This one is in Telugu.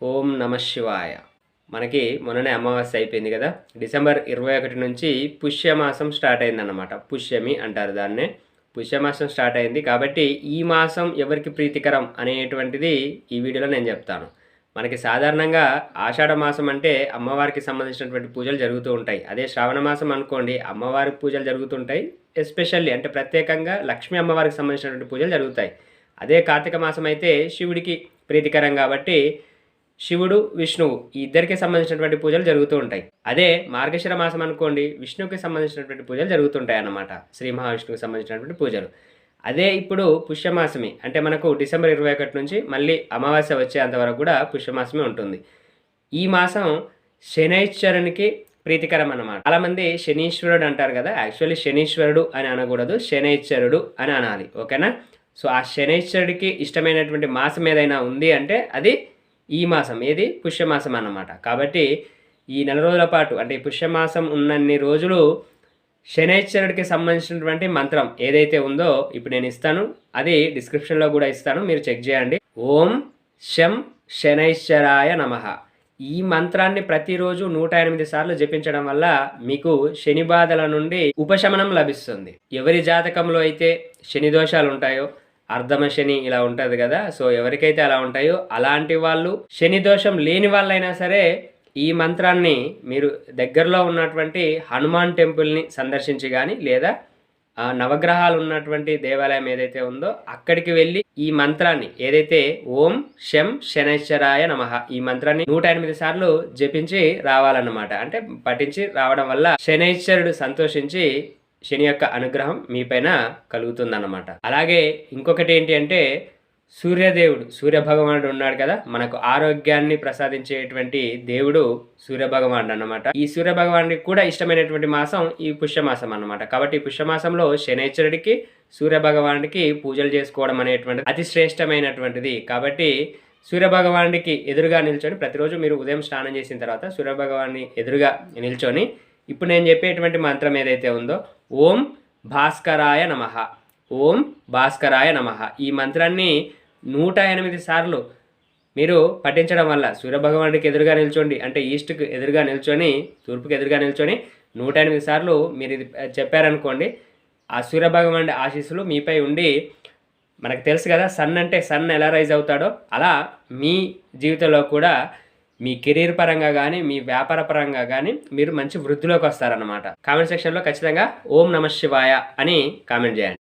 ఓం నమ శివాయ. మనకి మొన్ననే అమావాస్య అయిపోయింది కదా! డిసెంబర్ 21 నుంచి పుష్యమాసం స్టార్ట్ అయిందన్నమాట. పుష్యమి అంటారు దాన్నే. పుష్యమాసం స్టార్ట్ అయింది కాబట్టి ఈ మాసం ఎవరికి ప్రీతికరం అనేటువంటిది ఈ వీడియోలో నేను చెప్తాను. మనకి సాధారణంగా ఆషాఢ మాసం అంటే అమ్మవారికి సంబంధించినటువంటి పూజలు జరుగుతూ ఉంటాయి. అదే శ్రావణ మాసం అనుకోండి అమ్మవారి పూజలు జరుగుతుంటాయి. ఎస్పెషల్లీ అంటే ప్రత్యేకంగా లక్ష్మీ అమ్మవారికి సంబంధించినటువంటి పూజలు జరుగుతాయి. అదే కార్తీక మాసం అయితే శివుడికి ప్రీతికరం కాబట్టి శివుడు, విష్ణువు ఈ ఇద్దరికి సంబంధించినటువంటి పూజలు జరుగుతూ ఉంటాయి. అదే మార్గశిర మాసం అనుకోండి విష్ణువుకి సంబంధించినటువంటి పూజలు జరుగుతుంటాయి అన్నమాట. శ్రీ మహావిష్ణువుకి సంబంధించినటువంటి పూజలు. అదే ఇప్పుడు పుష్యమాసమి అంటే మనకు డిసెంబర్ 21 నుంచి మళ్ళీ అమావాస్య వచ్చేంత వరకు కూడా పుష్యమాసమే ఉంటుంది. ఈ మాసం శనైశ్వరునికి ప్రీతికరం అన్నమాట. చాలామంది శనీశ్వరుడు అంటారు కదా, యాక్చువల్లీ శనీశ్వరుడు అని అనకూడదు, శనైశ్వరుడు అని అనాలి. ఓకేనా? సో ఆ శనైశ్వరుడికి ఇష్టమైనటువంటి మాసం ఏదైనా ఉంది అంటే అది ఈ మాసం, ఏది పుష్యమాసం అన్నమాట. కాబట్టి ఈ నెల రోజుల పాటు అంటే ఈ పుష్యమాసం ఉన్నన్ని రోజులు శనైశ్వరుడికి సంబంధించినటువంటి మంత్రం ఏదైతే ఉందో ఇప్పుడు నేను ఇస్తాను, అది డిస్క్రిప్షన్లో కూడా ఇస్తాను, మీరు చెక్ చేయండి. ఓం శం శనైశ్వరాయ నమః. ఈ మంత్రాన్ని ప్రతిరోజు 108 సార్లు జపించడం వల్ల మీకు శని బాధల నుండి ఉపశమనం లభిస్తుంది. ఎవరి జాతకంలో అయితే శని దోషాలు ఉంటాయో, అర్ధమ శని ఇలా ఉంటుంది కదా, సో ఎవరికైతే అలా ఉంటాయో అలాంటి వాళ్ళు, శని దోషం లేని వాళ్ళైనా సరే ఈ మంత్రాన్ని మీరు దగ్గరలో ఉన్నటువంటి హనుమాన్ టెంపుల్ని సందర్శించి కానీ లేదా నవగ్రహాలు ఉన్నటువంటి దేవాలయం ఏదైతే ఉందో అక్కడికి వెళ్ళి ఈ మంత్రాన్ని ఏదైతే ఓం శం శనైశ్వరాయ నమః ఈ మంత్రాన్ని 108 సార్లు జపించి రావాలన్నమాట. అంటే పఠించి రావడం వల్ల శనైశ్వరుడు సంతోషించి శని యొక్క అనుగ్రహం మీపైన కలుగుతుందన్నమాట. అలాగే ఇంకొకటి ఏంటి అంటే సూర్యదేవుడు, సూర్యభగవానుడు ఉన్నాడు కదా, మనకు ఆరోగ్యాన్ని ప్రసాదించేటువంటి దేవుడు సూర్యభగవానుడు అన్నమాట. ఈ సూర్యభగవానుడికి కూడా ఇష్టమైనటువంటి మాసం ఈ పుష్యమాసం అన్నమాట. కాబట్టి ఈ పుష్యమాసంలో శనైశ్వరుడికి, సూర్యభగవానుడికి పూజలు చేసుకోవడం అనేటువంటిది అతి శ్రేష్టమైనటువంటిది. కాబట్టి సూర్యభగవానుడికి ఎదురుగా నిల్చొని ప్రతిరోజు మీరు ఉదయం స్నానం చేసిన తర్వాత సూర్యభగవాన్ని ఎదురుగా నిల్చొని ఇప్పుడు నేను చెప్పేటువంటి మంత్రం ఏదైతే ఉందో ఓం భాస్కరాయ నమః, ఓం భాస్కరాయ నమః ఈ మంత్రాన్ని 108 సార్లు మీరు పఠించడం వల్ల సూర్యభగవానుడికి ఎదురుగా నిల్చోండి, అంటే ఈస్ట్కి ఎదురుగా నిల్చొని, తూర్పుకి ఎదురుగా నిల్చొని 108 సార్లు మీరు ఇది చెప్పారనుకోండి, ఆ సూర్యభగవానుడి ఆశీస్సులు మీపై ఉండి, మనకు తెలుసు కదా సన్ అంటే సన్ ఎలా రైజ్ అవుతాడో అలా మీ జీవితంలో కూడా మీ కెరీర్ పరంగా కానీ మీ వ్యాపార పరంగా కానీ మీరు మంచి వృద్ధిలోకి వస్తారన్నమాట. కామెంట్ సెక్షన్లో ఖచ్చితంగా ఓం నమ శివాయ అని కామెంట్ చేయండి.